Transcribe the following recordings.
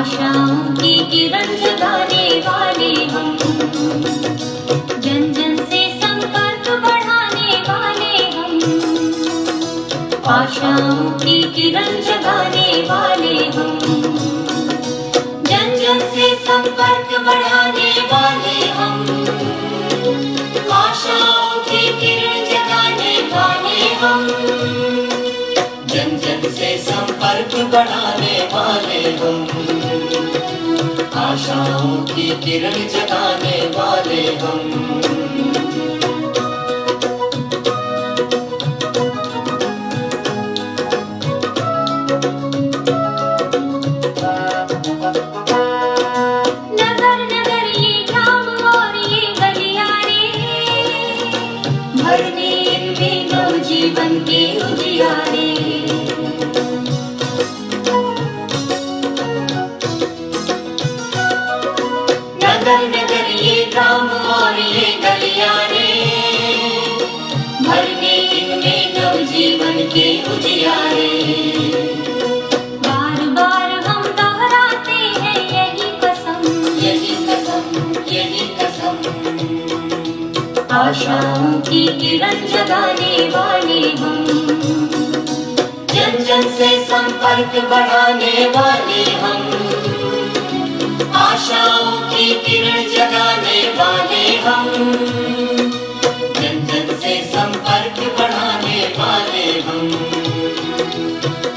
आशाओं की किरण जगाने वाले हम, जन जन से संपर्क बढ़ाने वाले हम, आशाओं की किरण जगाने वाले हम, जन जन से संपर्क बढ़ाने वाले हम, आशाओं की किरण जगाने वाले हम, जन जन से संपर्क बढ़ाने वाले हम, आशाओं की किरण जगाने वाले हम। नगर नगर ये ग्राम और ये गलियारे, भरने इनमें नव जीवन के उजियारे। नगर नगर ये ग्राम और ये गलियारे, भरने इनमें नव जीवन के उजियारे। बार बार हम दोहराते हैं यही कसम, यही कसम, यही कसम। आशाओं की किरण जगाने वाले हम, जन जन से संपर्क बढ़ाने वाले हम, आशाओं की किरण जगाने वाले हम, जन जन से संपर्क बढ़ाने वाले हम,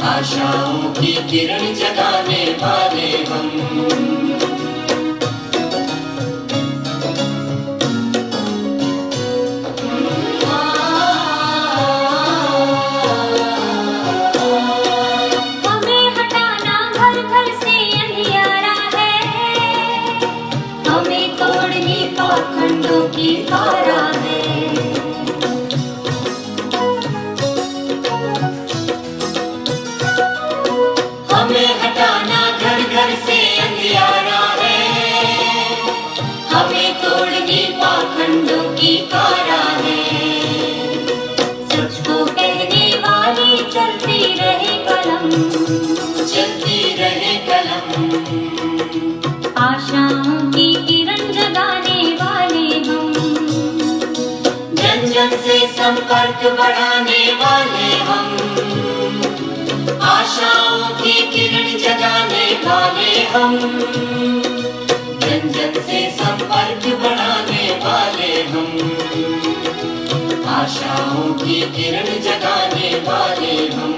आशाओं की किरण जगाने वाले हम। हमें हटाना घर घर से अंधियारा है, हमें तोड़नी पाखंडों की कारा है। हमें हटाना घर घर से अंधियारा है, हमें तोड़नी पाखंडों की कारा है। सच को कहने वाली चलती रहे कलम, चलती रहे कलम। आशाओं की किरण जगाने वाले हम, जन जन से संपर्क बढ़ाने वाले हम, आशाओं की किरण जगाने वाले हम, जन जन से संपर्क बढ़ाने वाले हम, आशाओं की किरण जगाने वाले हम।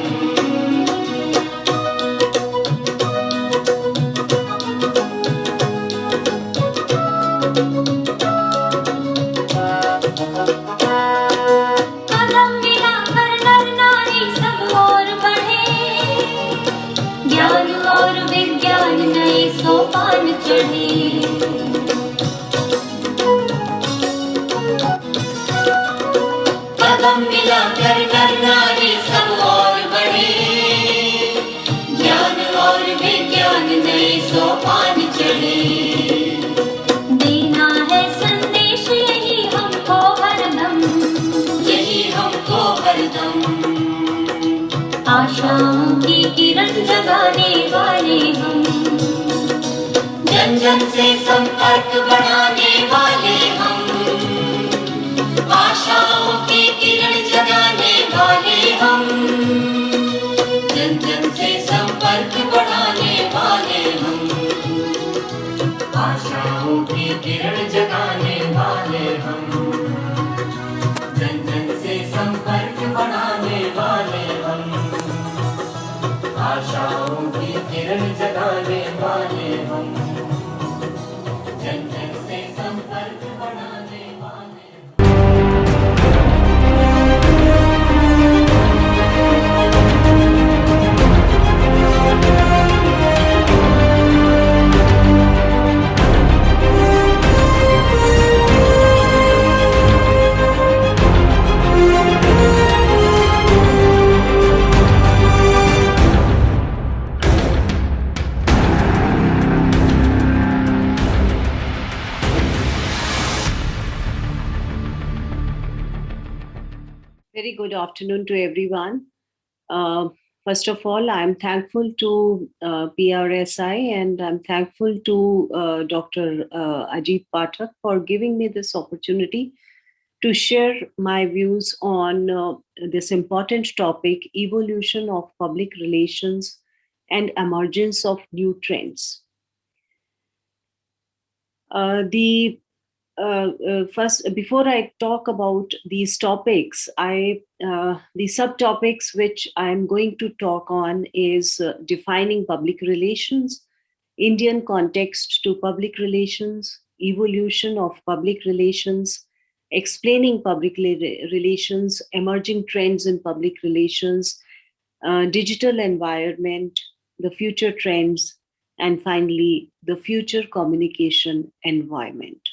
कदम मिलाकर नर नारी सब और बढ़े, ज्ञान और विज्ञान नए सोपान चढ़े। कदम मिलाकर नर नारी सब और बढ़े, ज्ञान और विज्ञान नए सोपान चढ़े। देना है संदेश यही हमको हरदम, यही हमको हरदम। आशाओं की किरण जगाने वाले हम, जन जन से संपर्क बढ़ाने वाले हम, आशाओं की किरण जगाने वाले हम, जन जन से संपर्क बढ़ाने वाले हम, आशाओं की किरण जगाने वाले हम, जन जन से संपर्क बढ़ाने वाले हम, आशाओं की किरण जगाने वाले हम, जन जन से संपर्क बढ़ाने वाले। Very good afternoon to everyone. First of all, I'm thankful to PRSI, and I'm thankful to Dr. Ajit Pathak for giving me this opportunity to share my views on this important topic, evolution of public relations and emergence of new trends. The First, before I talk about these topics, the subtopics which I'm going to talk on is defining public relations, Indian context to public relations, evolution of public relations, explaining public relations, emerging trends in public relations, digital environment, the future trends, and finally, the future communication environment.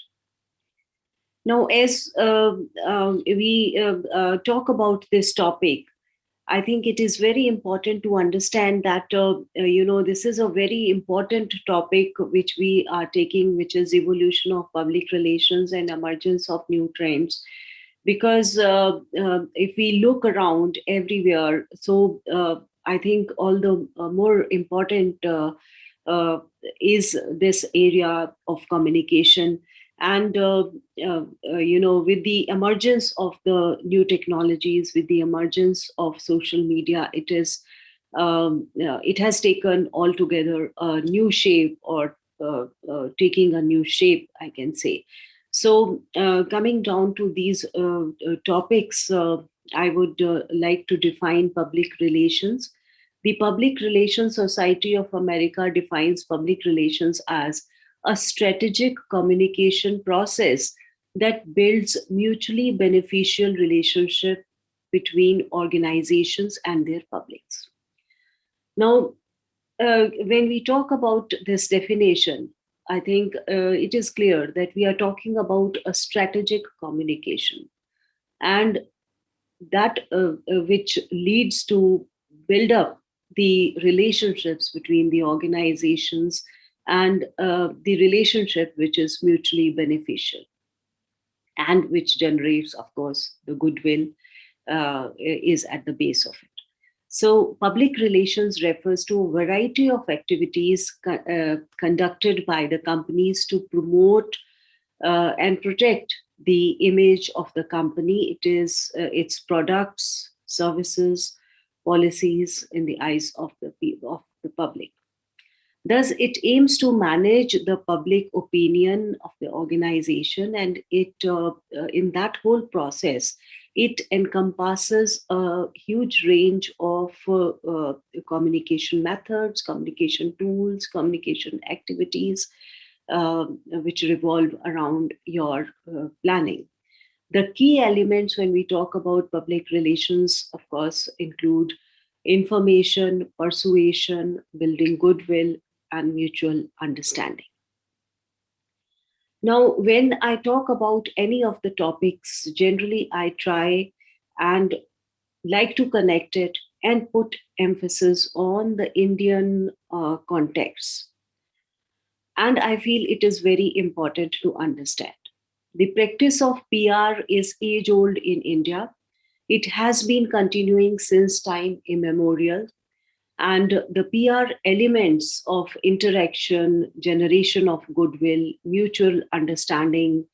Now, as we talk about this topic, I think it is very important to understand that this is a very important topic which we are taking, which is evolution of public relations and emergence of new trends. Because if we look around everywhere, so I think all the more important uh, is this area of communication. And with the emergence of the new technologies, with the emergence of social media, it has taken altogether a new shape, or taking a new shape, I can say. So, coming down to these topics, I would like to define public relations. The Public Relations Society of America defines public relations as a strategic communication process that builds mutually beneficial relationship between organizations and their publics. Now, when we talk about this definition, I think it is clear that we are talking about a strategic communication, and that which leads to build up the relationships between the organizations, and the relationship which is mutually beneficial and which generates, of course, the goodwill is at the base of it. So, public relations refers to a variety of activities conducted by the companies to promote and protect the image of the company. It is its products, services, policies in the eyes of the public. Thus, it aims to manage the public opinion of the organization, and in that whole process, it encompasses a huge range of communication methods, communication tools, communication activities, which revolve around your planning. The key elements when we talk about public relations, of course, include information, persuasion, building goodwill, and mutual understanding. Now, when I talk about any of the topics, generally I try and like to connect it and put emphasis on the Indian context. And I feel it is very important to understand. The practice of PR is age old in India. It has been continuing since time immemorial. And the PR elements of interaction, generation of goodwill, mutual understanding,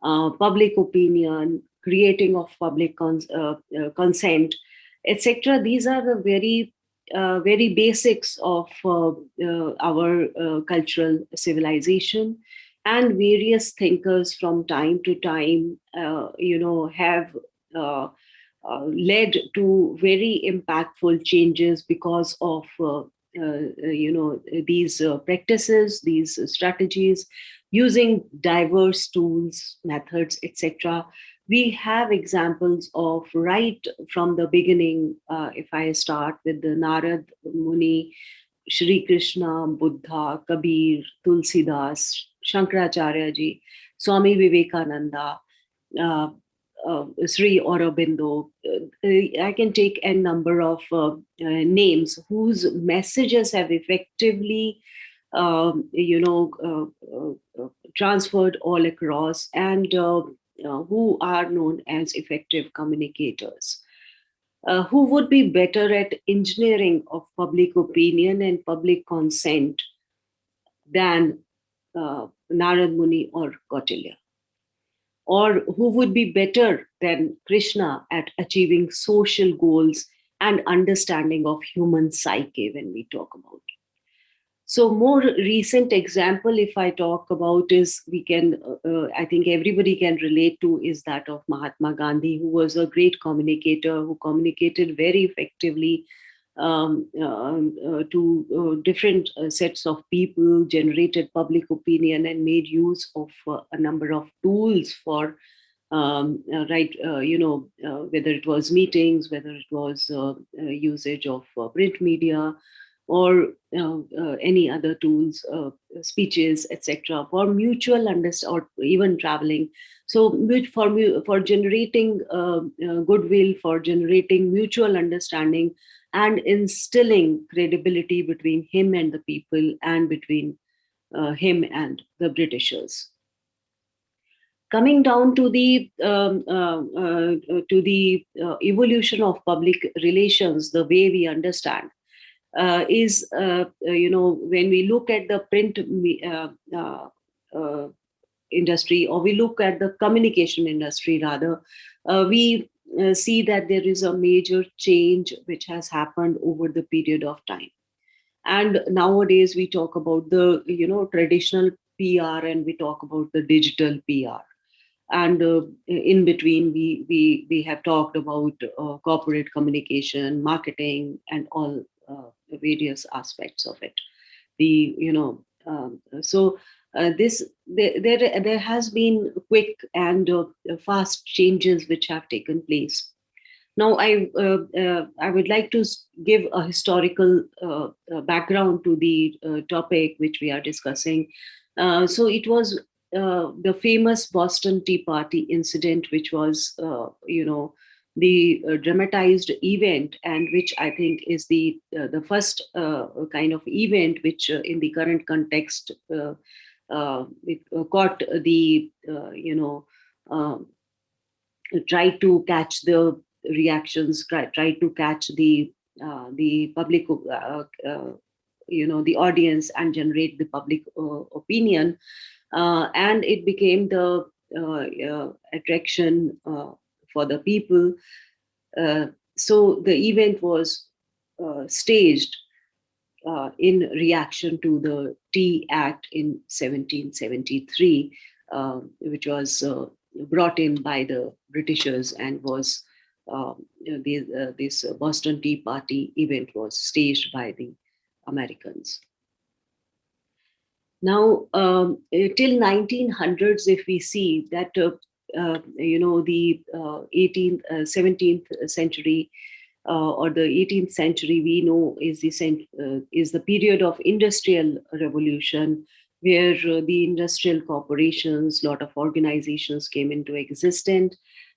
public opinion, creating of public consent, etc. These are the very basics of our cultural civilization, and various thinkers from time to time, have led to very impactful changes because of these practices, these strategies, using diverse tools, methods, etc. We have examples of right from the beginning. If I start with the Narad Muni, Shri Krishna, Buddha, Kabir, Tulsidas, Shankaracharya ji, Swami Vivekananda, uh, Sri Aurobindo. I can take a number of names whose messages have effectively, transferred all across, and who are known as effective communicators. who would be better at engineering of public opinion and public consent than Narad Muni or Kautilya? Or who would be better than Krishna at achieving social goals and understanding of human psyche when we talk about? So, more recent example, if I talk about, is we can, I think everybody can relate to, is that of Mahatma Gandhi, who was a great communicator, who communicated very effectively to different sets of people, generated public opinion, and made use of a number of tools for whether it was meetings, whether it was usage of print media, or any other tools, speeches, etc., for mutual understanding, or even traveling. So, for generating goodwill, for generating mutual understanding, and instilling credibility between him and the people, and between him and the Britishers. Coming down to the evolution of public relations, the way we understand is when we look at the print industry, or we look at the communication industry rather, we see that there is a major change which has happened over the period of time. And nowadays we talk about the traditional PR, and we talk about the digital PR, and in between we have talked about corporate communication, marketing, and all the various aspects of it. The you know so this there has been quick and fast changes which have taken place. Now, I would like to give a historical background to the topic which we are discussing. So it was the famous Boston Tea Party incident, which was the dramatized event, and which I think is the first kind of event which, in the current context, it caught the tried to catch the reactions, tried to catch the public, the audience, and generate the public opinion, and it became the attraction for the people. So the event was staged in reaction to the Tea Act in 1773, which was brought in by the Britishers, and was this Boston Tea Party event was staged by the Americans. Now, till 1900s, if we see that, the 18th, 17th century or the 18th century, we know is the period of industrial revolution, where the industrial corporations, lot of organizations came into existence,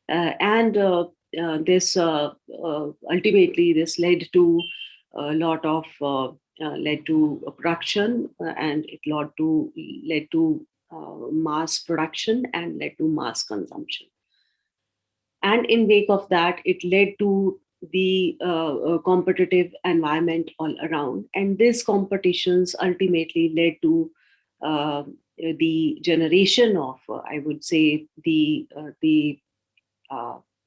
and this ultimately this led to a lot of led to production, and it led to mass production, and led to mass consumption. And in wake of that, it led to the competitive environment all around, and these competitions ultimately led to the generation of, I would say, the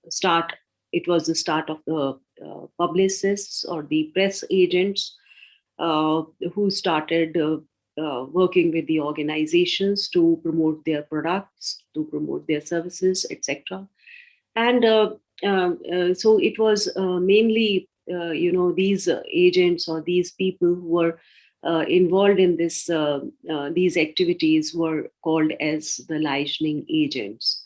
start. It was the start of the publicists or the press agents, who started working with the organizations to promote their products, to promote their services, etc. And so it was mainly, these agents, or these people who were involved in these activities, were called as the licensing agents.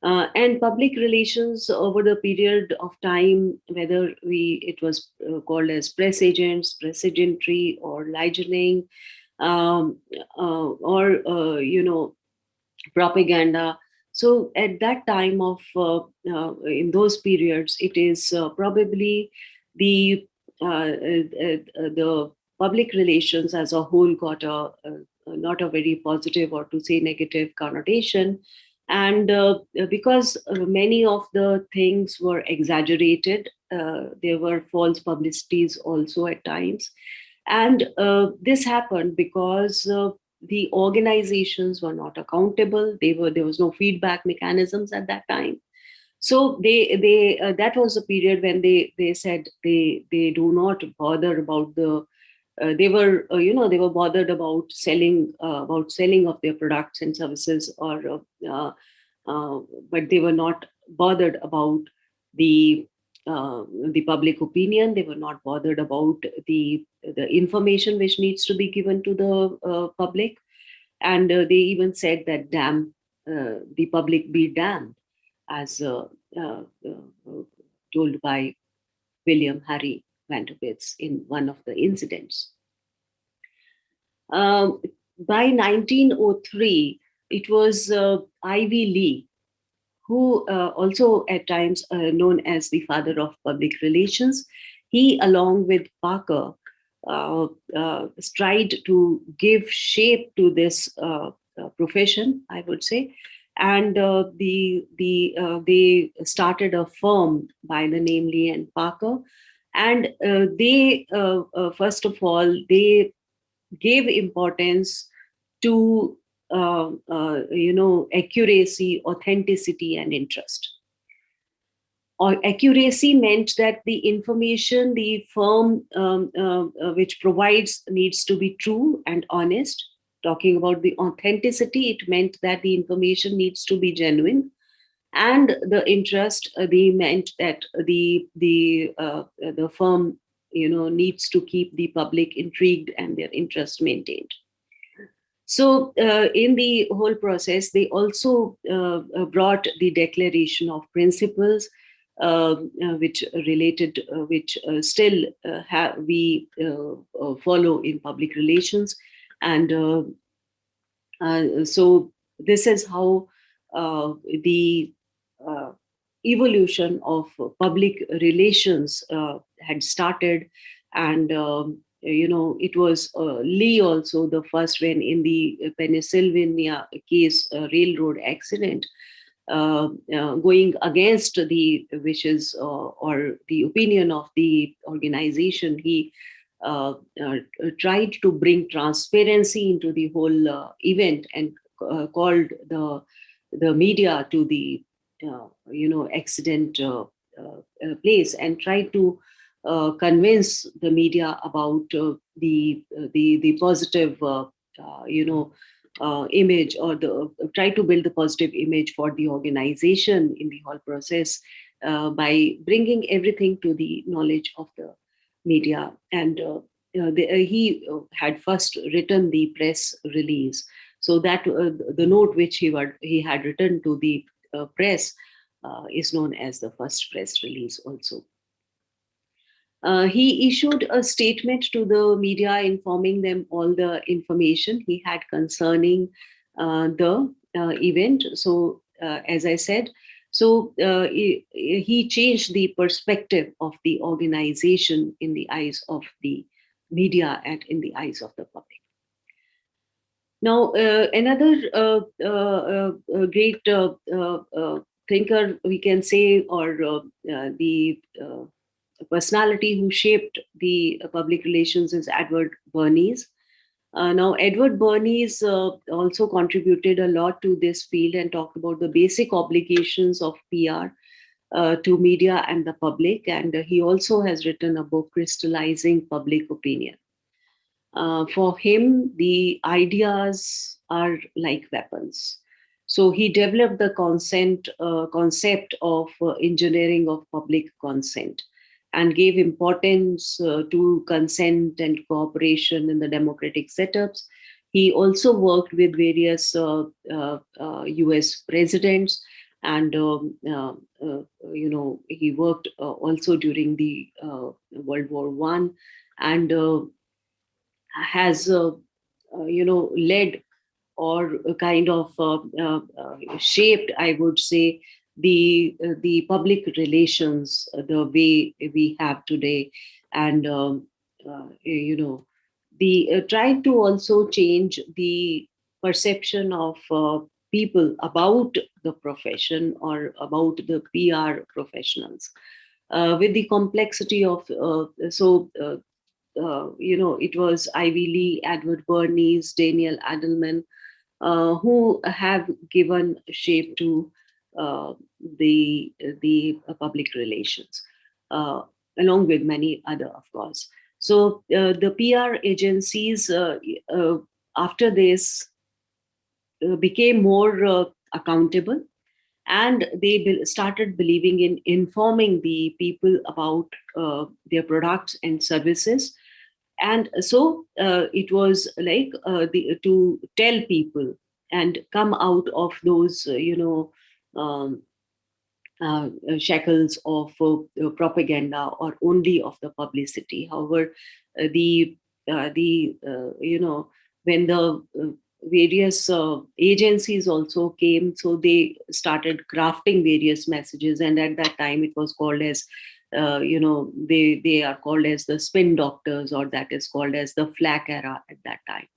And public relations over the period of time, whether it was called as press agents, press agentry, or licensing, or propaganda. So at that time of in those periods, it is probably the the public relations as a whole got a not a very positive, or to say negative, connotation, And because many of the things were exaggerated, there were false publicities also at times. And this happened because the organizations were not accountable. There was no feedback mechanisms at that time. So they that was a period when they said they do not bother about the they were they were bothered about selling of their products and services, or uh, uh, but they were not bothered about the the public opinion. They were not bothered about the information which needs to be given to the public. And they even said that damn the public be damned, as told by William Harry Vanderbilt in one of the incidents. Um, by 1903, it was Ivy Lee, who also at times known as the father of public relations. He, along with Parker, uh, tried to give shape to this profession, I would say. And they started a firm by the name Lee and Parker. And they, first of all, they gave importance to accuracy, authenticity, and interest. Or accuracy meant that the information the firm which provides needs to be true and honest. Talking about the authenticity, it meant that the information needs to be genuine. And the interest, they meant that the firm needs to keep the public intrigued and their interest maintained. So, in the whole process, they also brought the Declaration of Principles, which still we follow in public relations. And so, this is how the uh, evolution of public relations had started. And it was Lee also the first, when in the Pennsylvania case, railroad accident, going against the wishes or the opinion of the organization. He tried to bring transparency into the whole event, and called the media to the accident place, and tried to convince the media about the positive image, or the try to build the positive image for the organization in the whole process, by bringing everything to the knowledge of the media. And he had first written the press release, so that the note which he had written to the press is known as the first press release also. He issued a statement to the media informing them all the information he had concerning the event. So, as I said, so he changed the perspective of the organization in the eyes of the media and in the eyes of the public. Now, another great thinker, we can say, or the personality who shaped the public relations is Edward Bernays. Now, Edward Bernays also contributed a lot to this field and talked about the basic obligations of PR to media and the public. And he also has written a book, Crystallizing Public Opinion. For him, the ideas are like weapons. So he developed the concept of engineering of public consent, and gave importance to consent and cooperation in the democratic setups. He also worked with various US presidents, and he worked also during the World War One, and has led, or kind of shaped, I would say, the public relations the way we have today. And the trying to also change the perception of people about the profession or about the PR professionals. With the complexity of it was Ivy Lee, Edward Bernays, Daniel Adelman, who have given shape to uh, the public relations, uh, along with many other, of course. So the PR agencies uh, after this became more accountable, and they started believing in informing the people about their products and services. And so it was like to tell people and come out of those um, shackles of propaganda or only of the publicity. However, the when the various agencies also came, so they started crafting various messages, and at that time it was called as they are called as the spin doctors, or that is called as the flak era at that time.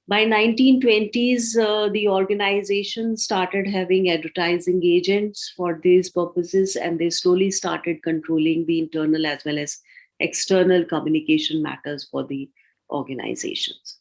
By 1920s, the organization started having advertising agents for these purposes, and they slowly started controlling the internal as well as external communication matters for the organizations.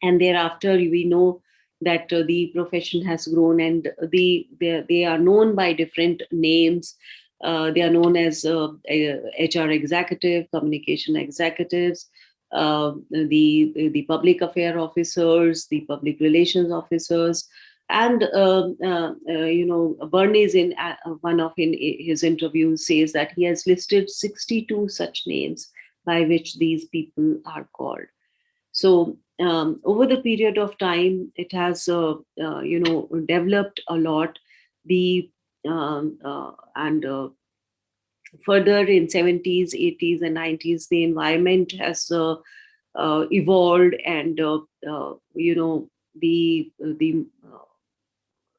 And thereafter, we know that the profession has grown, and they are known by different names. They are known as HR executive, communication executives, the public affair officers, the public relations officers, and Bernays in one of his interviews says that he has listed 62 such names by which these people are called. So over the period of time, it has developed a lot. The and Further in 70s, 80s, and 90s, the environment has evolved, and the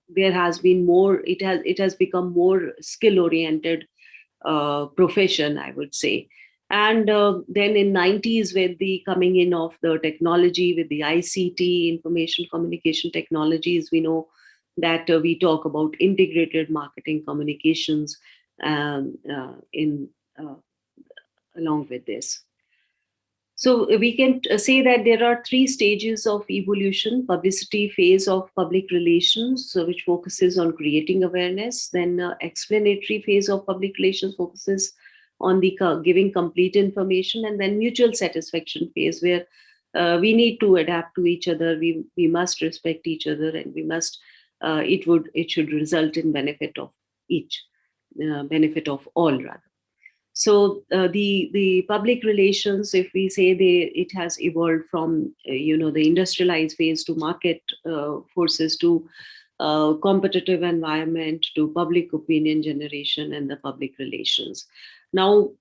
there has been more. It has become more skill oriented profession, I would say. And then in 90s, with the coming in of the technology, with the ICT, information communication technologies, we know that we talk about integrated marketing communications in along with this. So we can say that there are three stages of evolution: publicity phase of public relations, which focuses on creating awareness; then explanatory phase of public relations focuses on the giving complete information; and then mutual satisfaction phase, where we need to adapt to each other. We must respect each other, and we must it should result in benefit of each, benefit of all, rather. So the public relations, if we say, it has evolved from the industrialized phase to market forces to competitive environment to public opinion generation and the public relations. Now,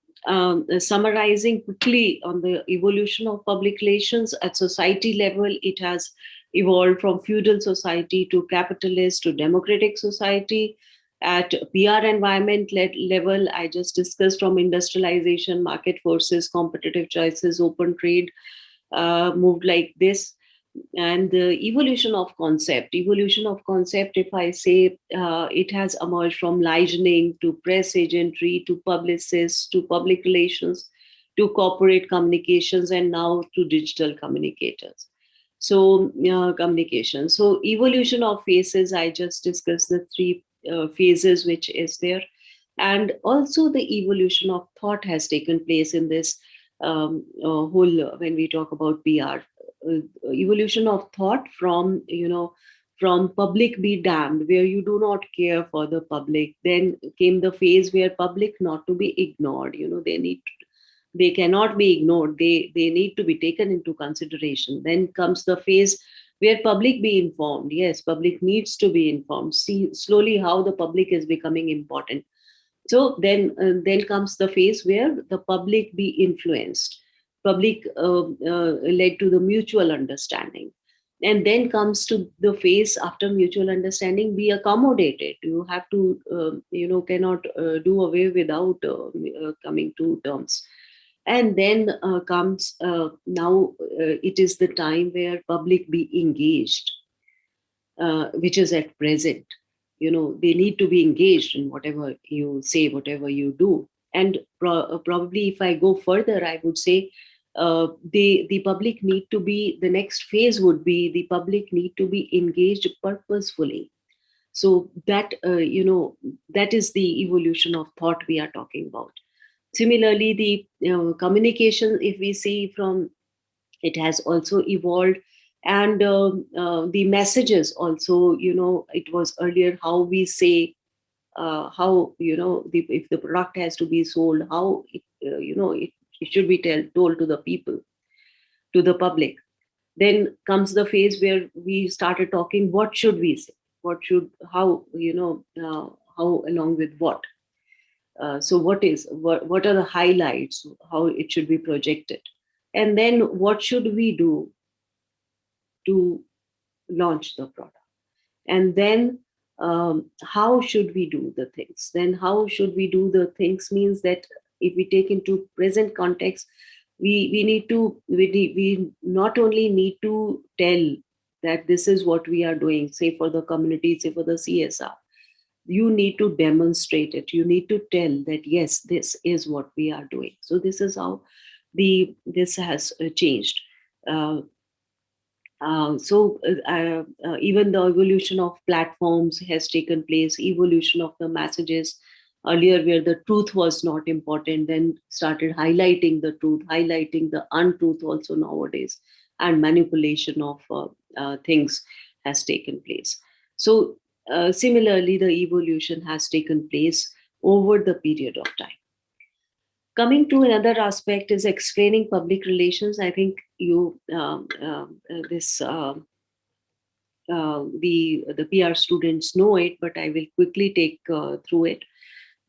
summarizing quickly on the evolution of public relations at society level, it has evolved from feudal society to capitalist to democratic society. At PR environment level, I just discussed from industrialization, market forces, competitive choices, open trade, moved like this. And the evolution of concept, if I say, it has emerged from listening to press agentry to publicists to public relations to corporate communications, and now to digital communicators. So communication. So evolution of phases, I just discussed the three phases which is there. And also the evolution of thought has taken place in this whole when we talk about PR. Evolution of thought from from public be damned, where you do not care for the public. Then came the phase where public not to be ignored. They cannot be ignored. They need to be taken into consideration. Then comes the phase where public be informed. Yes, public needs to be informed. See slowly how the public is becoming important. So then comes the phase where the public be influenced. Public led to the mutual understanding. And then comes to the phase after mutual understanding, be accommodated. You have to cannot do away without coming to terms. And then comes now it is the time where public be engaged. which is at present. They need to be engaged in whatever you say, whatever you do. And probably, if I go further, I would say the public need to be, the next phase would be, the public need to be engaged purposefully. So that that is the evolution of thought we are talking about. Similarly, the communication, if we see from, it has also evolved. And the messages also, it was earlier how we say, how, if the product has to be sold, how it should be told to the people, to the public. Then comes the phase where we started talking, what should we say, what should, how, how, along with what. So what are the highlights, how it should be projected, and then what should we do to launch the product. And then how should we do the things, then how should we do the things means that, if we take into present context, we need to, we not only need to tell that this is what we are doing, say for the community, say for the CSR. You need to demonstrate it, you need to tell that yes, this is what we are doing. So this is how this has changed. uh, Even the evolution of platforms has taken place, evolution of the messages. Earlier, where the truth was not important, then started highlighting the truth, highlighting the untruth also nowadays, and manipulation of things has taken place. So similarly, the evolution has taken place over the period of time. Coming to another aspect is explaining public relations. I think you this the PR students know it, but I will quickly take through it.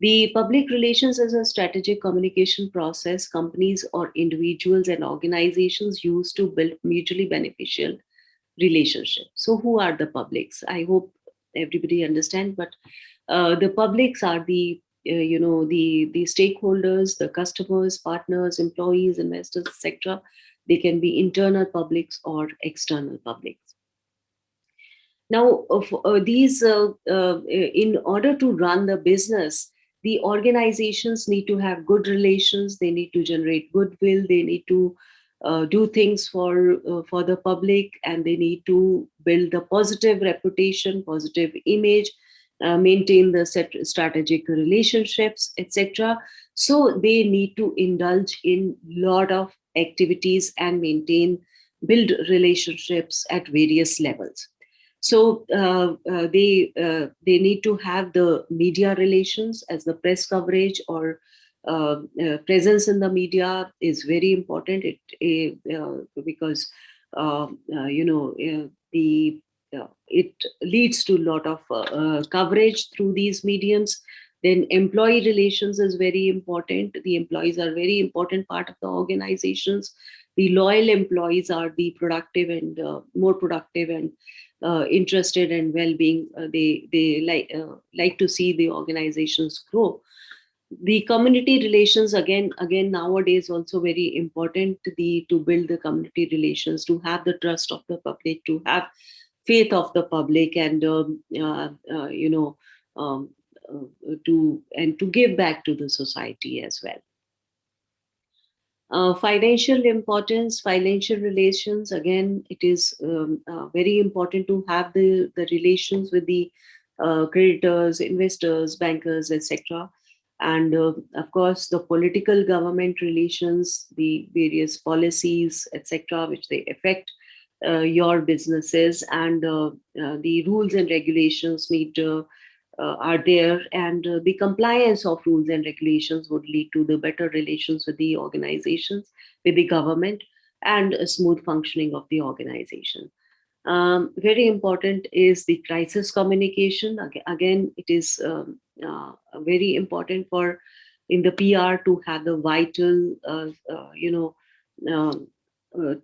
The public relations is a strategic communication process companies or individuals and organizations use to build mutually beneficial relationships. So, who are the publics? I hope everybody understand. But the publics are the the stakeholders, the customers, partners, employees, investors, etc. They can be internal publics or external publics. Now, in order to run the business, the organizations need to have good relations. They need to generate goodwill. They need to do things for the public, and they need to build a positive reputation, positive image, maintain the strategic relationships, etc. So they need to indulge in lot of activities and build relationships at various levels. So they need to have the media relations, as the press coverage or presence in the media is very important. Because the it leads to a lot of coverage through these mediums. Then employee relations is very important. The employees are very important part of the organizations. The loyal employees are the productive and more productive and interested and well-being. They like to see the organizations grow. The community relations, again nowadays also very important, to build the community relations, to have the trust of the public, to have faith of the public, and um, to give back to the society as well. Financial importance, financial relations. Again, it is very important to have the relations with the creditors, investors, bankers, etc. And of course, the political government relations, the various policies, etc., which they affect your businesses, and the rules and regulations are there, and the compliance of rules and regulations would lead to the better relations with the organizations, with the government, and a smooth functioning of the organization. Very important is the crisis communication. Again, it is very important for in the PR to have the vital, um,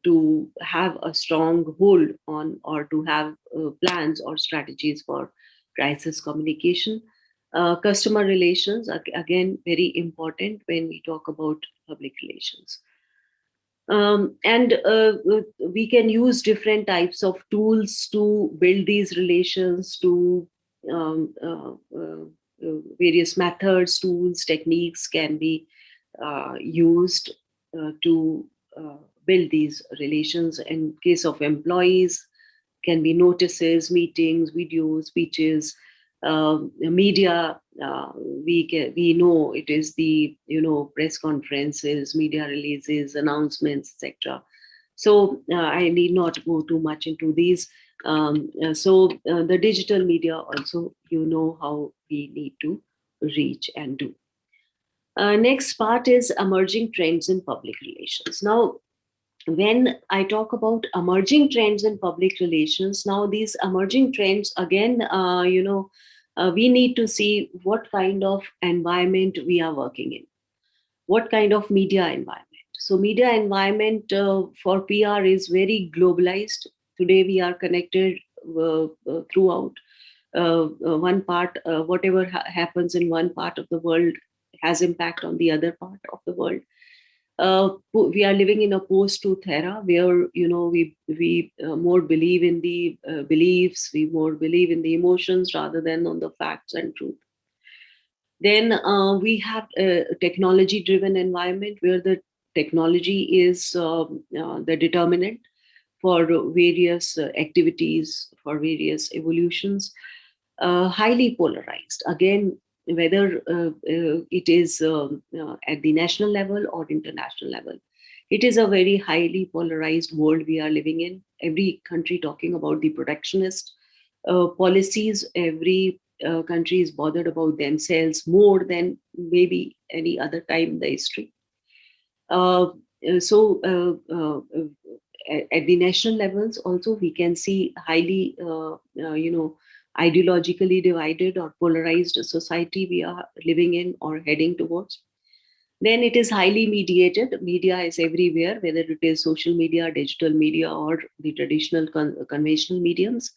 to have a strong hold on, or to have plans or strategies for crisis communication. Customer relations, again, very important when we talk about public relations. And we can use different types of tools to build these relations, to various methods, tools, techniques can be used to build these relations. In case of employees, can be notices, meetings, videos, speeches, media. We know it is the press conferences, media releases, announcements, etc. So I need not go too much into these. The digital media also, how we need to reach and do. Next part is emerging trends in public relations. Now, when I talk about emerging trends in public relations, now these emerging trends, again, we need to see what kind of environment we are working in, what kind of media environment. So, media environment for PR is very globalized. Today, we are connected throughout. One part, whatever happens in one part of the world has impact on the other part of the world. We are living in a post-truth era where we more believe in the beliefs, we more believe in the emotions rather than on the facts and truth. Then we have a technology-driven environment where the technology is the determinant for various activities, for various evolutions. Highly polarized. Again, whether it is at the national level or international level, it is a very highly polarized world we are living in. Every country talking about the protectionist policies. Every country is bothered about themselves more than maybe any other time in the history. Uh, at the national levels, also we can see highly, ideologically divided or polarized society we are living in or heading towards. Then it is highly mediated. Media is everywhere, whether it is social media, digital media, or the traditional conventional mediums.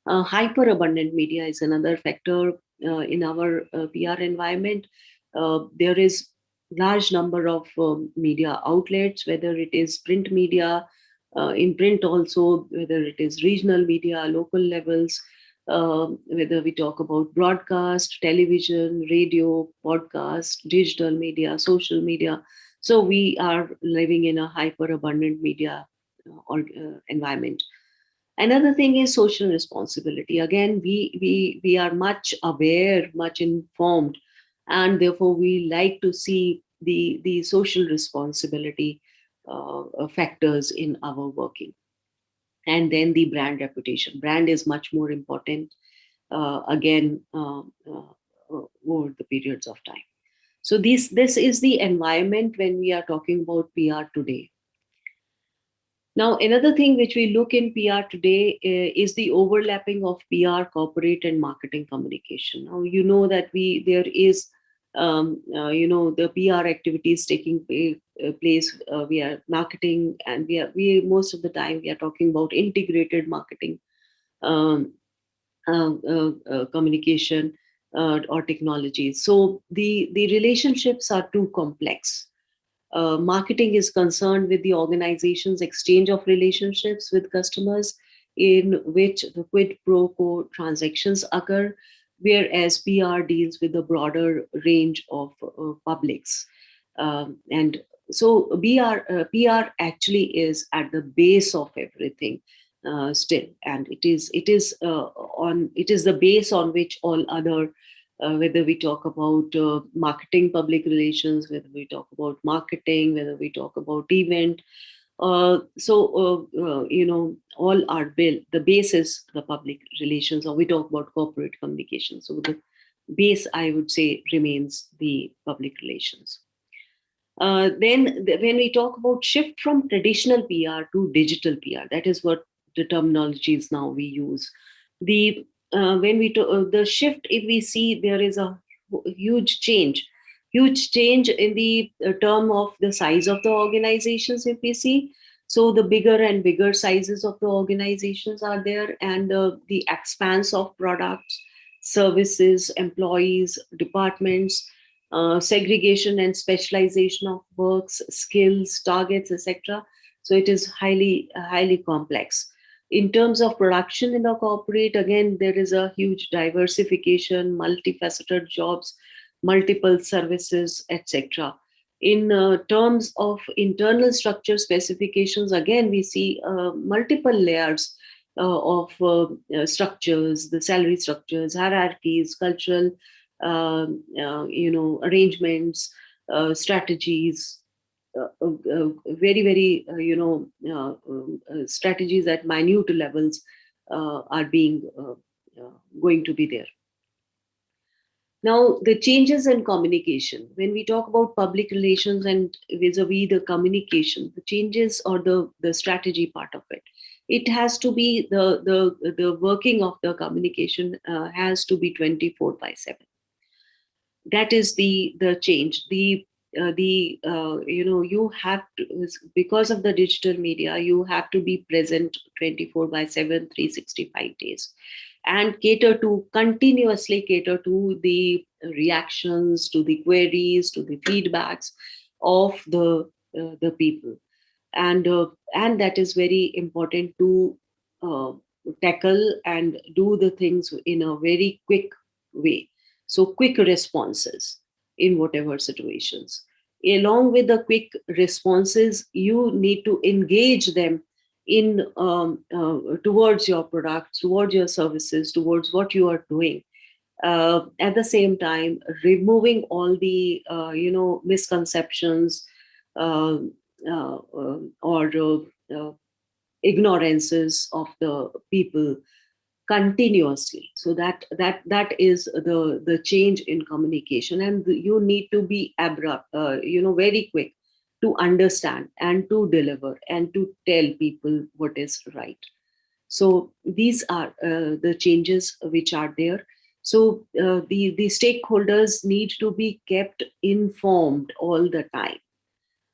Hyper abundant media is another factor in our PR environment. There is large number of media outlets, whether it is print media, in print also, whether it is regional media, local levels, whether we talk about broadcast, television, radio, podcast, digital media, social media. So we are living in a hyper abundant media environment. Another thing is social responsibility. Again, we are much aware, much informed, and therefore we like to see the social responsibility factors in our working. And then the brand reputation. Brand is much more important. Again, over the periods of time. So this is the environment when we are talking about PR today. Now, another thing which we look in PR today is the overlapping of PR, corporate, and marketing communication. Now, you know that there is, the PR activities taking place. We are marketing, and we most of the time we are talking about integrated marketing, um, communication, or technology. So the relationships are too complex. Marketing is concerned with the organization's exchange of relationships with customers, in which the quid pro quo transactions occur, whereas PR deals with a broader range of publics. And so PR actually is at the base of everything still, and it is the base on which all other, whether we talk about marketing, public relations, whether we talk about marketing, whether we talk about event. All are built. The base is the public relations, or we talk about corporate communication. So the base, I would say, remains the public relations. When we talk about shift from traditional PR to digital PR, that is what the terminologies now we use. The when we the shift, if we see, there is a huge change in the term of the size of the organizations. If we see, so the bigger and bigger sizes of the organizations are there, and the expanse of products, services, employees, departments. segregation and specialization of works, skills, targets, etc. So it is highly complex. In terms of production in the corporate, again, there is a huge diversification, multifaceted jobs, multiple services, etc. In terms of internal structure specifications, again, we see multiple layers of structures, the salary structures, hierarchies, cultural arrangements, strategies, very strategies at minute levels are being going to be there. Now, the changes in communication. When we talk about public relations and vis-a-vis the communication, the changes or the strategy part of it, it has to be the working of the communication has to be 24/7. That is the change. You have to, because of the digital media, you have to be present 24/7, 365 days, and continuously cater to the reactions, to the queries, to the feedbacks of the people. And that is very important to uh, tackle and do the things in a very quick way. So quick responses in whatever situations. Along with the quick responses, you need to engage them in towards your products, towards your services, towards what you are doing. At the same time, removing all the misconceptions, uh, or ignorances of the people continuously. So that is the change in communication, and you need to be abrupt, very quick to understand and to deliver and to tell people what is right. So these are the changes which are there. So the stakeholders need to be kept informed all the time.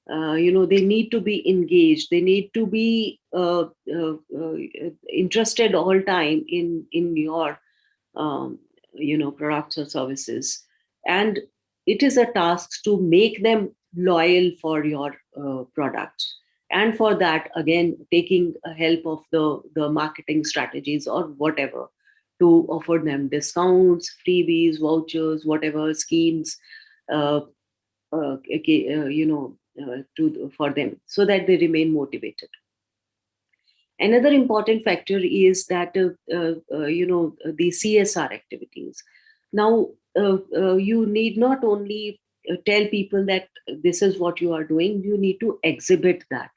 They need to be engaged, they need to be interested all time in your products or services. And it is a task to make them loyal for your products, and for that, again, taking help of the marketing strategies or whatever, to offer them discounts, freebies, vouchers, whatever schemes, uh, for them, so that they remain motivated. Another important factor is that the CSR activities. Now, you need not only tell people that this is what you are doing, you need to exhibit that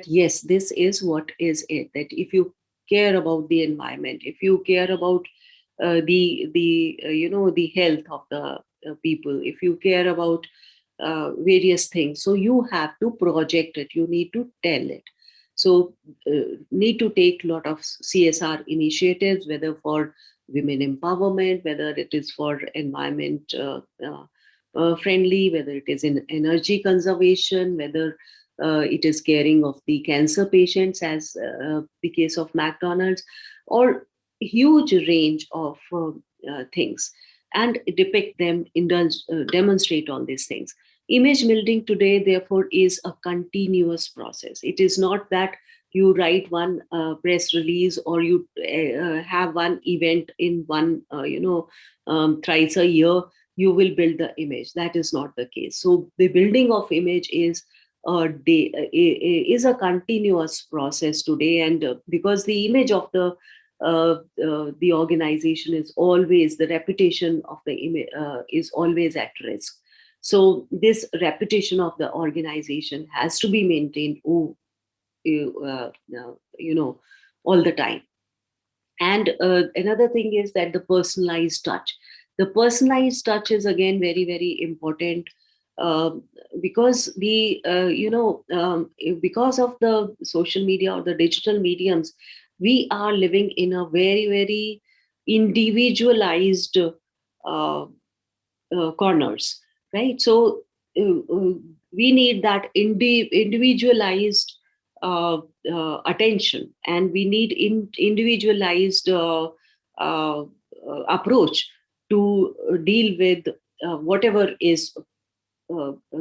yes, this is what is it. That if you care about the environment, if you care about the health of the people, if you care about various things, so you have to project it, you need to tell it. So need to take a lot of CSR initiatives, whether for women empowerment, whether it is for environment friendly, whether it is in energy conservation, whether it is caring of the cancer patients, as the case of McDonald's, or huge range of things, and depict them, demonstrate all these things. Image building today, therefore, is a continuous process. It is not that you write one press release, or you have one event in one, thrice a year, you will build the image. That is not the case. So the building of image is a continuous process today, and because the image of the organization is always, the reputation of the image is always at risk. So this reputation of the organization has to be maintained, all the time. And another thing is that the personalized touch. The personalized touch is again very, very important, um, because because of the social media or the digital mediums, we are living in a very, very individualized uh, corners, right? So we need that individualized attention, and we need individualized approach to deal with whatever is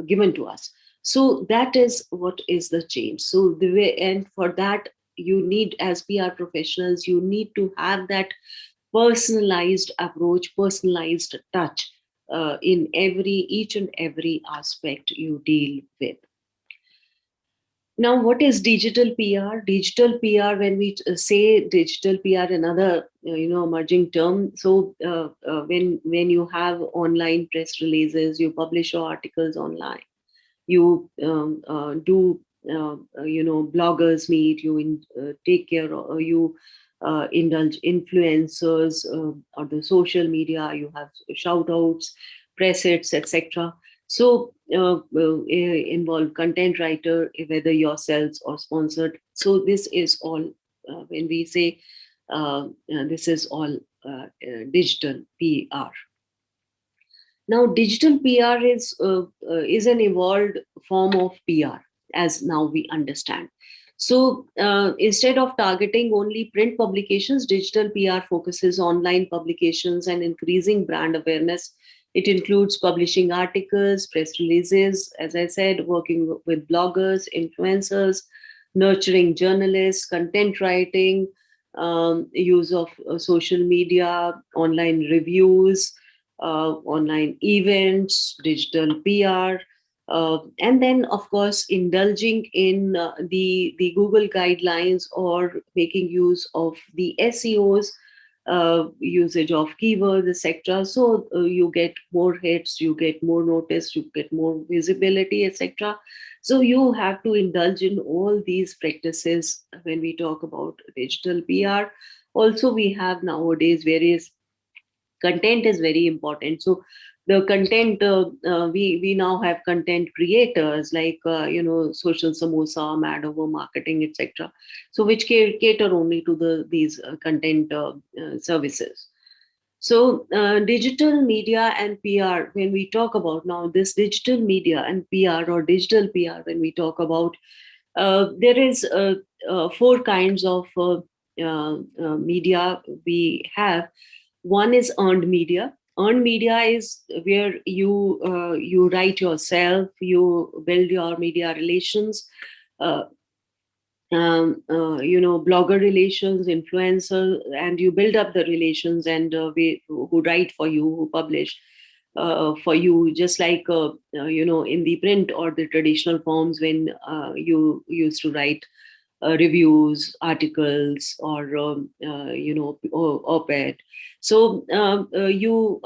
given to us. So that is what is the change. So the way, and for that you need, as PR professionals, you need to have that personalized approach, personalized touch in each and every aspect you deal with. Now, what is digital PR? Digital PR, when we say digital PR, another emerging term. So, when you have online press releases, you publish your articles online, you do bloggers meet, you take care, or you indulge influencers or the social media, you have shout outs, press hits, etc. So involve content writer, whether yourselves or sponsored. So this is all, when we say this is all digital PR. Now, digital PR is an evolved form of PR, as now we understand. So, instead of targeting only print publications, digital PR focuses online publications and increasing brand awareness. It includes publishing articles, press releases, as I said, working with bloggers, influencers, nurturing journalists, content writing, use of social media, online reviews, online events, digital PR, and then, of course, indulging in the Google guidelines, or making use of the SEOs, usage of keywords, etc. So you get more hits, you get more notice, you get more visibility, etc. So you have to indulge in all these practices when we talk about digital PR. Also, we have nowadays various content is very important. So the content, we now have content creators like social samosa, mad over marketing, etc. So which cater only to these content services. So digital media and PR, when we talk about now this digital media and PR, or digital PR, when we talk about, there is four kinds of media we have. One is earned media. Earned media is where you write yourself, you build your media relations, uh, blogger relations, influencer, and you build up the relations, and who write for you, who publish for you, just like in the print or the traditional forms, when you used to write reviews, articles, or op-ed. So you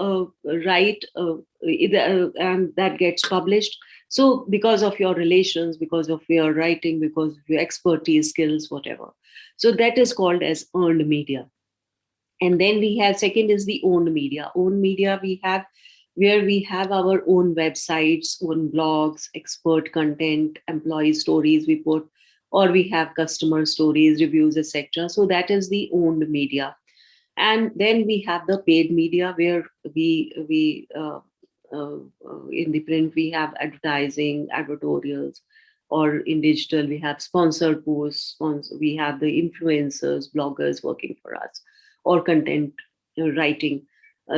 write, and that gets published. So because of your relations, because of your writing, because of your expertise, skills, whatever. So that is called as earned media. And then we have, second is the owned media. Owned media we have, where we have our own websites, own blogs, expert content, employee stories we put, or we have customer stories, reviews, etc. So that is the owned media. And then we have the paid media, where we in the print we have advertising, advertorials, or in digital we have sponsored posts, we have the influencers, bloggers working for us, or content writing.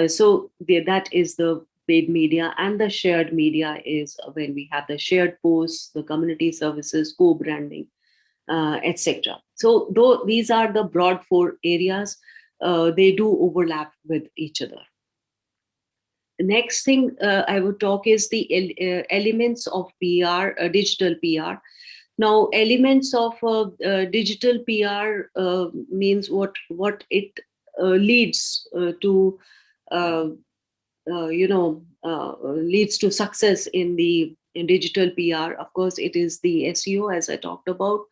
So that is the paid media. And the shared media is when we have the shared posts, the community services, co-branding, etc. So though these are the broad four areas, they do overlap with each other. The next thing I would talk is the elements of PR, digital PR. Now, elements of digital PR means what it leads to, uh, leads to success in digital PR. Of course, it is the SEO, as I talked about,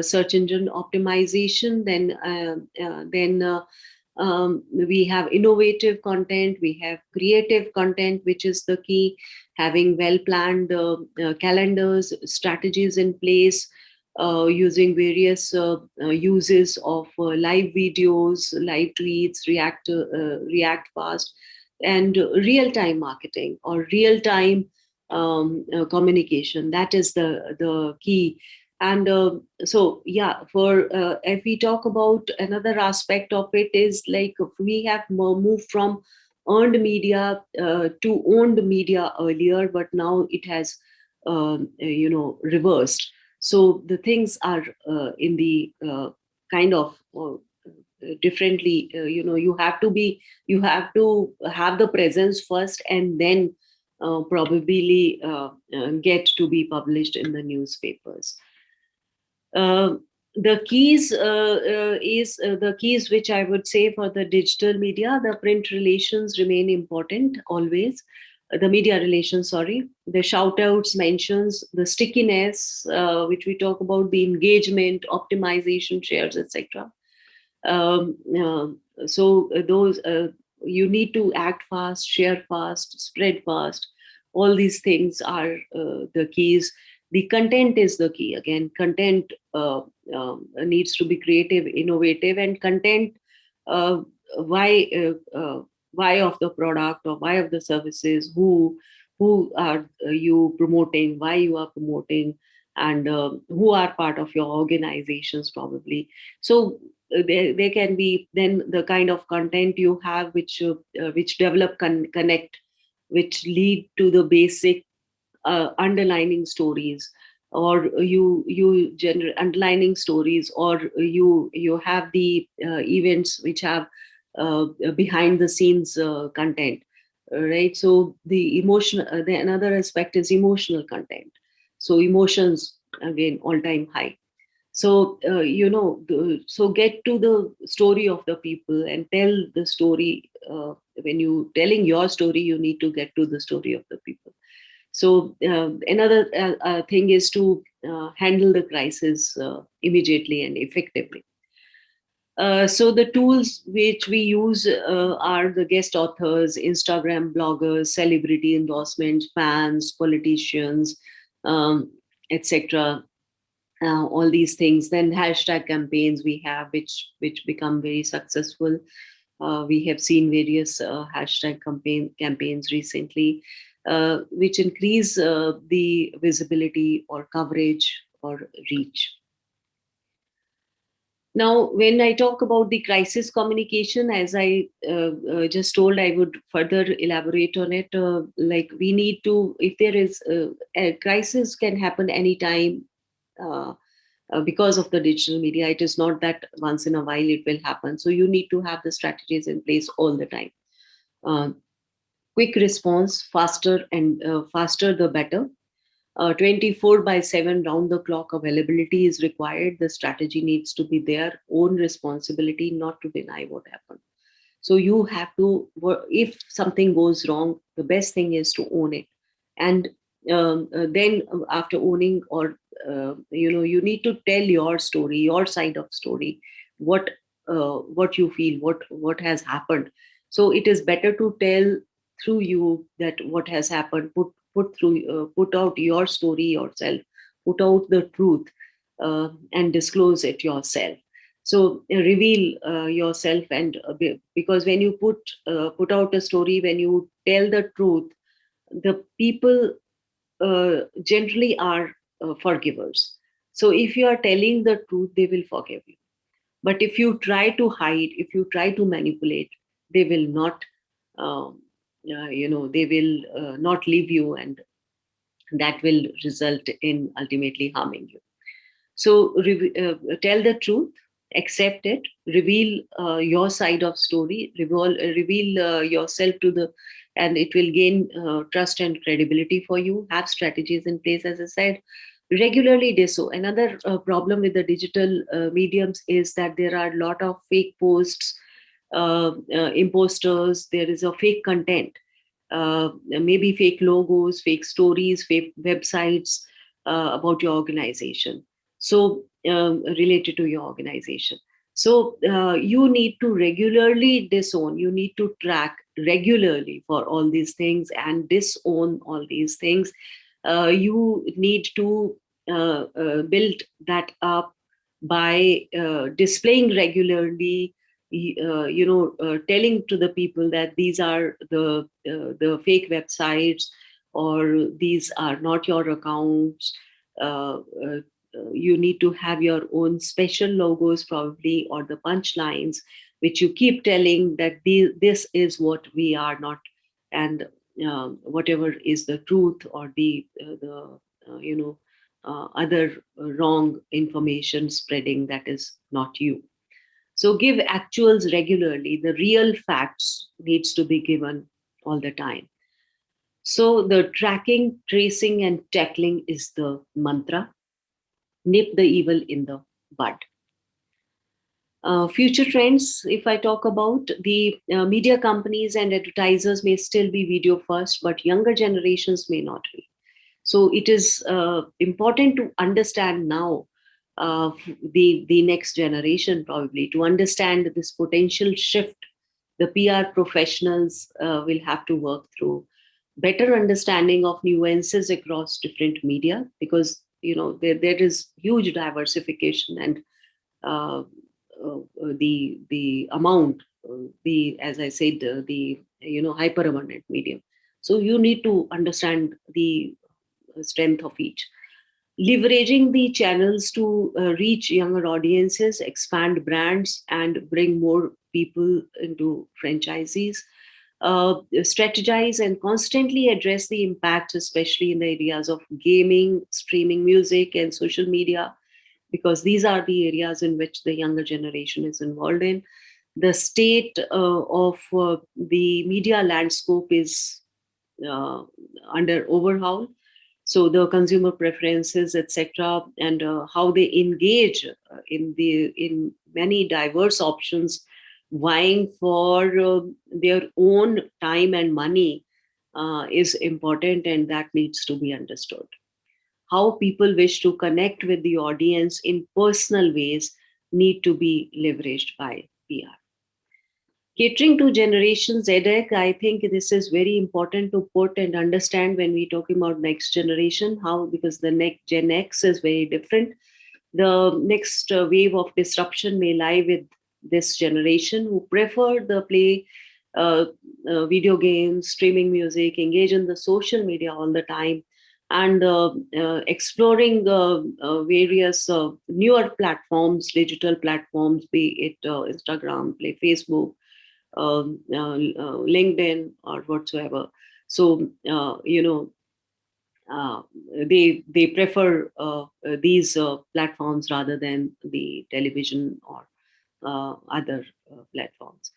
search engine optimization. Then we have innovative content, we have creative content, which is the key, having well planned calendars, strategies in place, using various uses of live videos, live tweets, react fast, and real time marketing, or real time communication. That is the key. And so yeah, for if we talk about another aspect of it, is like we have moved from earned media to owned media earlier, but now it has reversed. So the things are in the kind of differently. You have to have the presence first, and then probably get to be published in the newspapers. uh, the keys is the keys which I would say for the digital media. The print relations remain important always. The media relations, sorry, the shout outs, mentions, the stickiness, which we talk about, the engagement, optimization, shares, etc. um, uh, those you need to act fast, share fast, spread fast. All these things are the keys. The content is the key. Again, content needs to be creative, innovative, and content, uh, why why of the product or why of the services, who are you promoting, why you are promoting, and who are part of your organizations probably. So there can be then the kind of content you have which develop connect, which lead to the basic underlining stories, or you generate underlining stories, or you have the events which have behind the scenes content, right? So the emotion, the another aspect is emotional content. So emotions, again, all time high. So so get to the story of the people and tell the story. When you telling your story, you need to get to the story of the people. So another thing is to handle the crisis immediately and effectively. So the tools which we use are the guest authors, Instagram bloggers, celebrity endorsements, fans, politicians, um, etc. All these things. Then hashtag campaigns we have, which become very successful. We have seen various hashtag campaigns recently, which increase the visibility or coverage or reach. Now, when I talk about the crisis communication, as I just told, I would further elaborate on it. Like, we need to, if there is a crisis, can happen anytime. Because of the digital media, it is not that once in a while it will happen. So you need to have the strategies in place all the time. Uh, Quick response, faster, and faster the better. 24 by 7 round the clock availability is required. The strategy needs to be their own responsibility, not to deny what happened. So you have to, if something goes wrong, the best thing is to own it. And then after owning, or you need to tell your story, your side of story, what you feel, what has happened. So it is better to tell through you that what has happened. Put out your story yourself, put out the truth, and disclose it yourself. So reveal yourself, and because when you put out a story, when you tell the truth, the people generally are forgivers. So if you are telling the truth, they will forgive you. But if you try to hide, if you try to manipulate, they will not. Um, they will not leave you, and that will result in ultimately harming you. So tell the truth, accept it, reveal your side of story, reveal yourself to the, and it will gain trust and credibility for you. Have strategies in place, as I said. Regularly do so. Another problem with the digital mediums is that there are a lot of fake posts, imposters. There is a fake content, maybe fake logos, fake stories, fake websites about your organization. So, related to your organization. So, you need to regularly disown, you need to track regularly for all these things and disown all these things. You need to build that up by displaying regularly, telling to the people that these are the fake websites, or these are not your accounts. You need to have your own special logos probably, or the punchlines which you keep telling that this is what we are not, and whatever is the truth or the other wrong information spreading, that is not you. So give actuals regularly. The real facts needs to be given all the time. So the tracking, tracing, and tackling is the mantra. Nip the evil in the bud. Future trends, if I talk about, the media companies and advertisers may still be video first, but younger generations may not be. So it is important to understand now, the next generation probably, to understand this potential shift. The PR professionals will have to work through better understanding of nuances across different media, because there is huge diversification, and uh, the amount, the as I said, the hyper abundant medium. So you need to understand the strength of each. Leveraging the channels to reach younger audiences, expand brands, and bring more people into franchisees. Strategize and constantly address the impacts, especially in the areas of gaming, streaming music, and social media, because these are the areas in which the younger generation is involved in. The state of the media landscape is uh, under overhaul. So the consumer preferences, etc., and how they engage in many diverse options, vying for their own time and money, is important, and that needs to be understood. How people wish to connect with the audience in personal ways need to be leveraged by PR. Catering to Generation ZX, I think this is very important to put and understand when we talking about next generation. How? Because the next Gen X is very different. The next wave of disruption may lie with this generation who prefer the play uh, video games, streaming music, engage in the social media all the time, and exploring various newer platforms, digital platforms, be it Instagram, play Facebook, LinkedIn, or whatsoever. So uh, they prefer these platforms rather than the television or other platforms.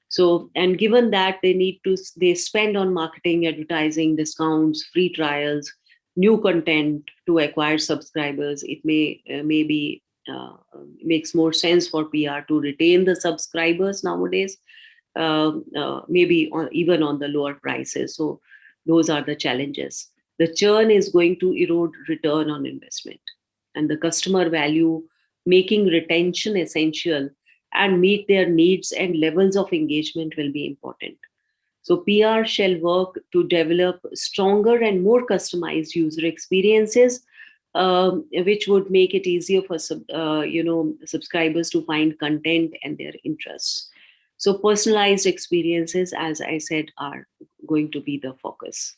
So, and given that they spend on marketing, advertising, discounts, free trials, new content to acquire subscribers, it maybe makes more sense for PR to retain the subscribers nowadays, maybe even on the lower prices. So those are the challenges. The churn is going to erode return on investment, and the customer value, making retention essential and meet their needs and levels of engagement will be important. So PR shall work to develop stronger and more customized user experiences, which would make it easier for subscribers to find content and their interests. So personalized experiences, as I said, are going to be the focus.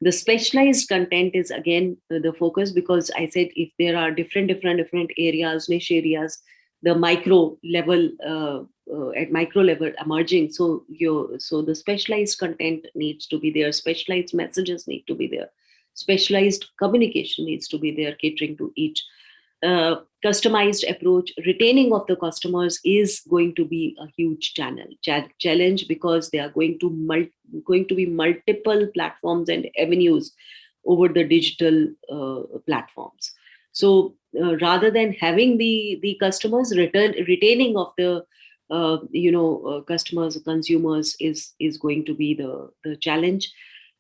The specialized content is again the focus, because I said if there are different areas, niche areas, the micro level at micro level emerging, so the specialized content needs to be there, specialized messages need to be there, specialized communication needs to be there, catering to each. Customized approach, retaining of the customers is going to be a huge challenge, because they are going to be multiple platforms and avenues over the digital platforms. So rather than having the customers, retaining of the customers, consumers is going to be the challenge.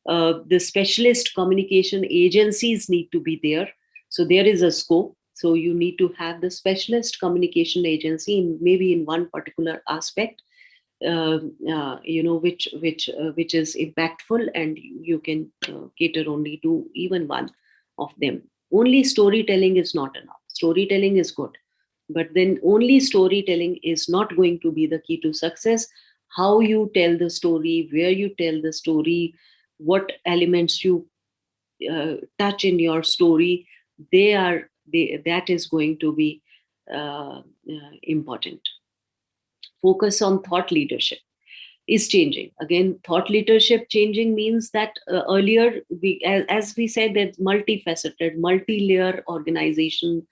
The specialist communication agencies need to be there, so there is a scope. So you need to have the specialist communication agency maybe in one particular aspect, which is impactful, and you can cater only to even one of them. Only storytelling is not enough. Storytelling is good, but then only storytelling is not going to be the key to success. How you tell the story, where you tell the story, what elements you touch in your story, that is going to be important. focus on thought leadership is changing. Again, thought leadership changing means that earlier, as we said, that multifaceted, multi-layer organization,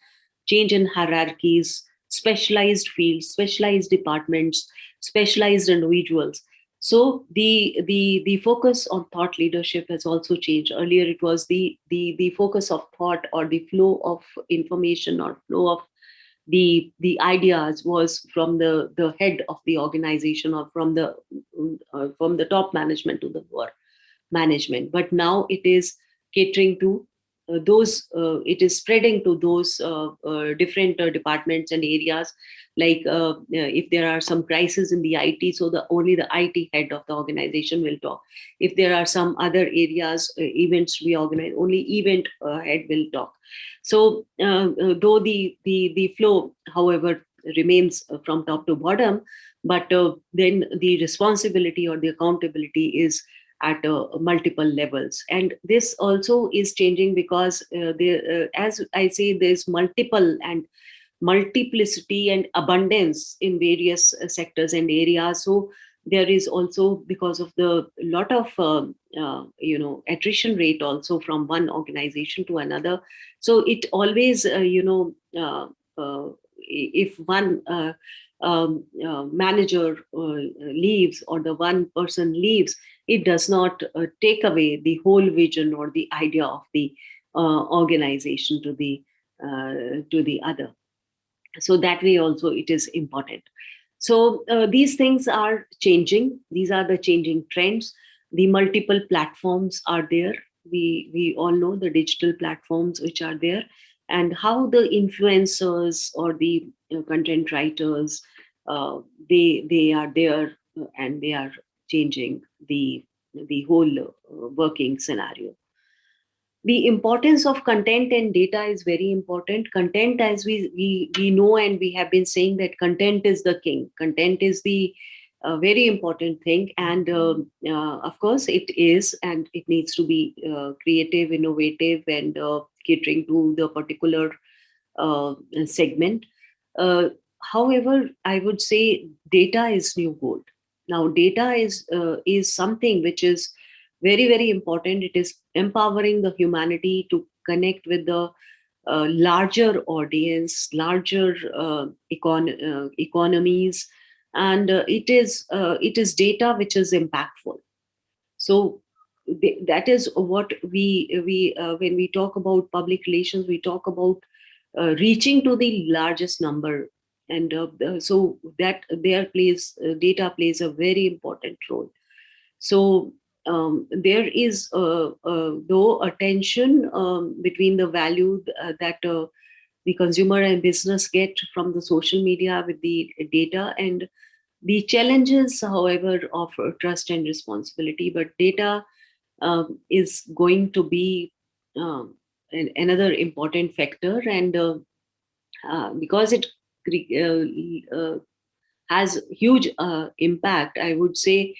change in hierarchies, specialized fields, specialized departments, specialized individuals. So the focus on thought leadership has also changed. Earlier, it was the focus of thought, or the flow of information, or flow of the ideas was from the head of the organization, or from the top management to the lower management. But now it is catering to those it is spreading to those different departments and areas. Like if there are some crises in the IT, so the only the IT head of the organization will talk. If there are some other areas, events we organize, only event head will talk. So though the flow, however, remains from top to bottom, but then the responsibility or the accountability is at multiple levels. And this also is changing because as I say, there's multiple and multiplicity and abundance in various sectors and areas. So there is also, because of the lot of attrition rate also from one organization to another. So it always if one manager leaves, or the one person leaves, it does not take away the whole vision or the idea of the organization to the other. So that way also it is important. So these things are changing. These are the changing trends. The multiple platforms are there. We all know the digital platforms which are there, and how the influencers or the content writers, they are there, and they are changing the whole working scenario. The importance of content and data is very important. Content, as we know, and we have been saying that content is the king. Content is the very important thing, and of course it is, and it needs to be creative, innovative, and catering to the particular segment. Uh, However, I would say data is new gold. Now, data is something which is very, very important. It is empowering the humanity to connect with the larger audience, larger economies, and it is data which is impactful. So that is what we when we talk about public relations, we talk about reaching to the largest number, and so that there plays data plays a very important role. So there is though a tension between the value that the consumer and business get from the social media with the data, and the challenges, however, of trust and responsibility. But data is going to be another important factor, and because it has huge impact, I would say,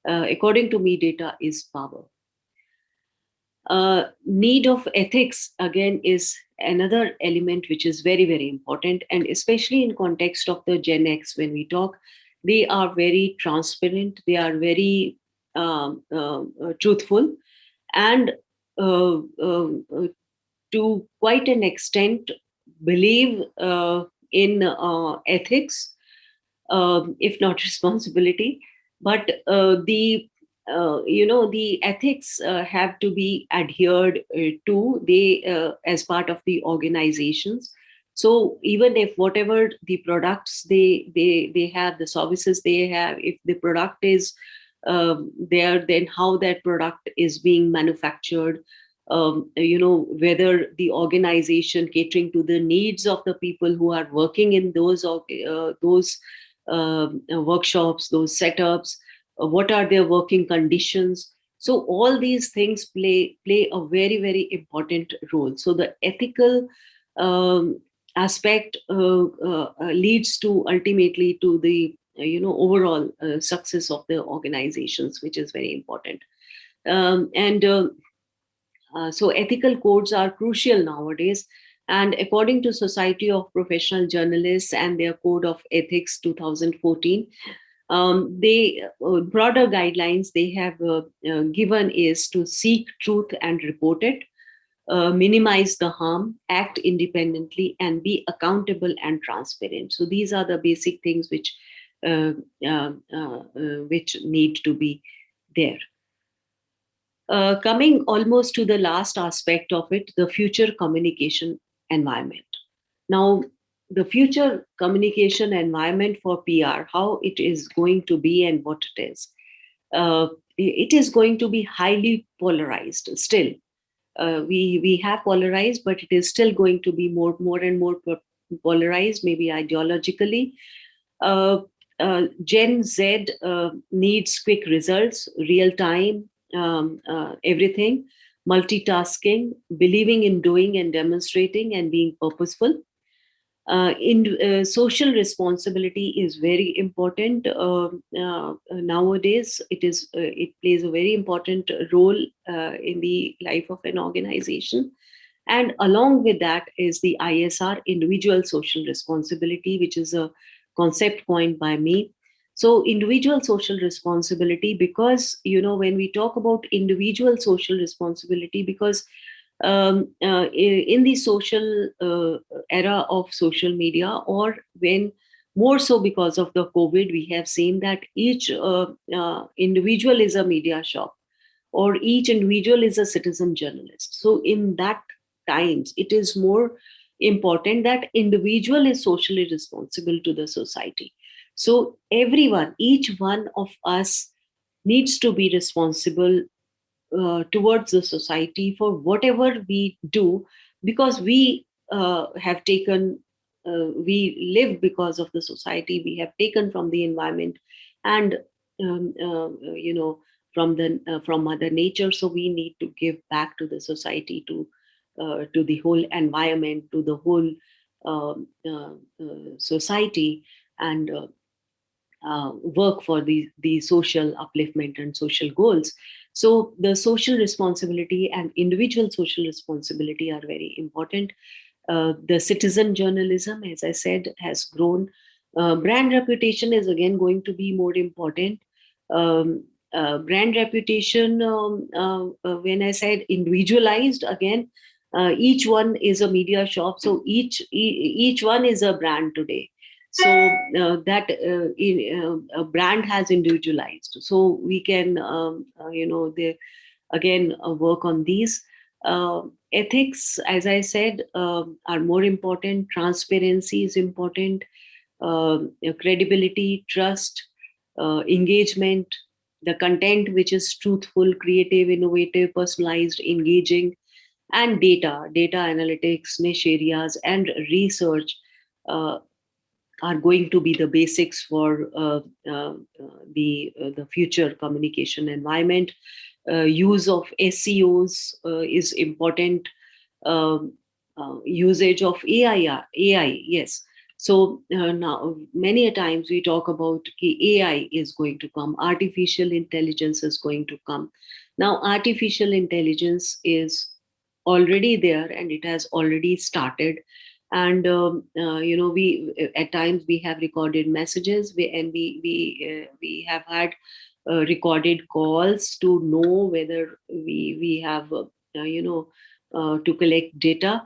according to me, data is power. Need of ethics again is another element which is very, very important, and especially in context of the Gen X, when we talk, they are very transparent, they are very truthful, and uh, uh, uh, to quite an extent believe in ethics, if not responsibility. But the ethics have to be adhered to, they as part of the organizations. So even if whatever the products they have, the services they have, if the product is there, then how that product is being manufactured, whether the organization catering to the needs of the people who are working in those workshops, those setups, what are their working conditions. So all these things play a very, very important role. So the ethical aspect leads to ultimately to the overall success of the organizations, which is very important. And so ethical codes are crucial nowadays, And according to Society of Professional Journalists and their Code of Ethics 2014, they broader guidelines they have given is to seek truth and report it, minimize the harm, act independently, and be accountable and transparent. So these are the basic things uh, which need to be there. Coming almost to the last aspect of it, the future communication environment. Now, the future communication environment for PR, how it is going to be and what it is. It is going to be highly polarized still. We have polarized, but it is still going to be more and more polarized, maybe ideologically. Uh, Gen Z needs quick results, real time, everything, multitasking, believing in doing and demonstrating and being purposeful. In social responsibility is very important nowadays. It plays a very important role in the life of an organization, and along with that is the ISR, individual social responsibility, which is a concept coined by me. So individual social responsibility, because when we talk about individual social responsibility, because in the social era of social media, or when more so because of the COVID, we have seen that each individual is a media shop, or each individual is a citizen journalist. So in that times, it is more important that individual is socially responsible to the society. So everyone, each one of us needs to be responsible towards the society for whatever we do, because we live because of the society, we have taken from the environment, and from mother nature. So we need to give back to the society, to the whole environment, to the whole society, and work for the social upliftment and social goals. So the social responsibility and individual social responsibility are very important. The citizen journalism, as I said, has grown. Brand reputation is again going to be more important. Brand reputation, when I said individualized, again, each one is a media shop, so each one is a brand today. So a brand has individualized, so we can again work on these. Ethics, as I said, are more important. Transparency is important. Credibility, trust, engagement, the content which is truthful, creative, innovative, personalized, engaging, and data analytics, niche areas, and research uh, are going to be the basics for the future communication environment. Use of SEOs is important. Um, Usage of AI, yes. So now many a times we talk about AI is going to come, artificial intelligence is going to come. Now artificial intelligence is already there, and it has already started. And we at times we have recorded messages, we have had recorded calls to know whether we have to collect data.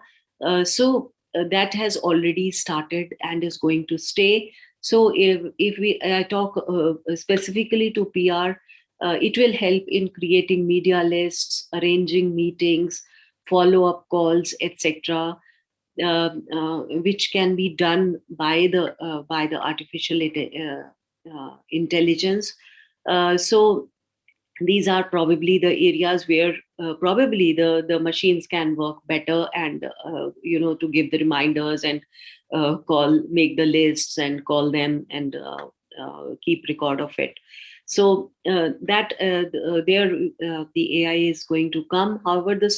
That has already started and is going to stay. So if we I talk specifically to PR, it will help in creating media lists, arranging meetings, follow up calls, etc., which can be done by the artificial intelligence. So these are probably the areas where probably the machines can work better, and to give the reminders, and make the lists and call them, and keep record of it. So there the AI is going to come. However, the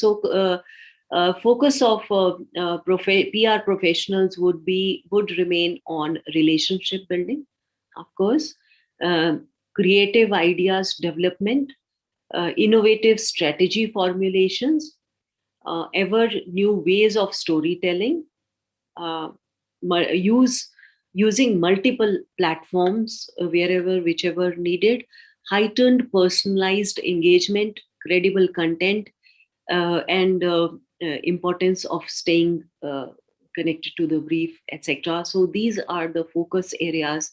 focus of PR professionals would remain on relationship building, of course, uh, creative ideas development, innovative strategy formulations, ever new ways of storytelling, uh, using multiple platforms wherever, whichever needed, heightened personalized engagement, credible content, and importance of staying connected to the brief, etc. So these are the focus areas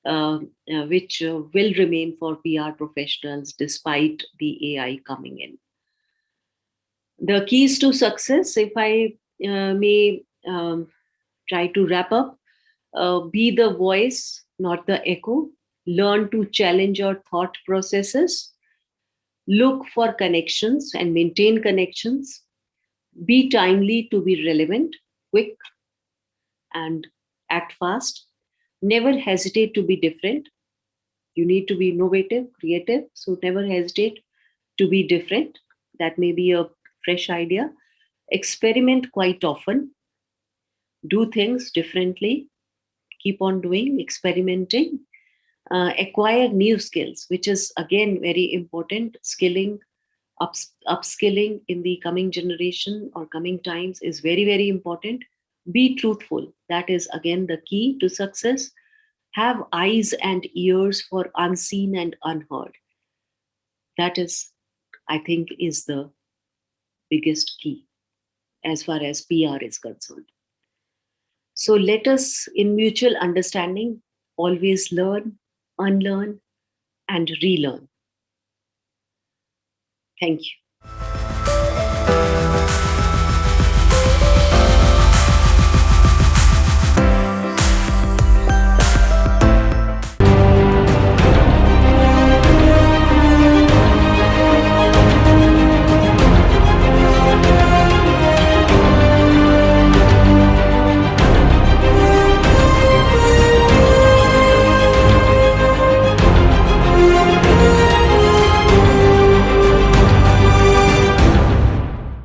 which will remain for PR professionals despite the AI coming in. The keys to success, if I may try to wrap up, be the voice, not the echo. Learn to challenge your thought processes. Look for connections and maintain connections. Be timely to be relevant, quick, and act fast. Never hesitate to be different. You need to be innovative, creative, so never hesitate to be different. That may be a fresh idea. Experiment quite often. Do things differently. Keep on doing, experimenting. Acquire new skills, which is again very important. Upskilling in the coming generation or coming times is very, very important. Be truthful. That is again the key to success. Have eyes and ears for unseen and unheard. That is, I think, is the biggest key as far as PR is concerned. So let us, in mutual understanding, always learn, unlearn, and relearn. Thank you.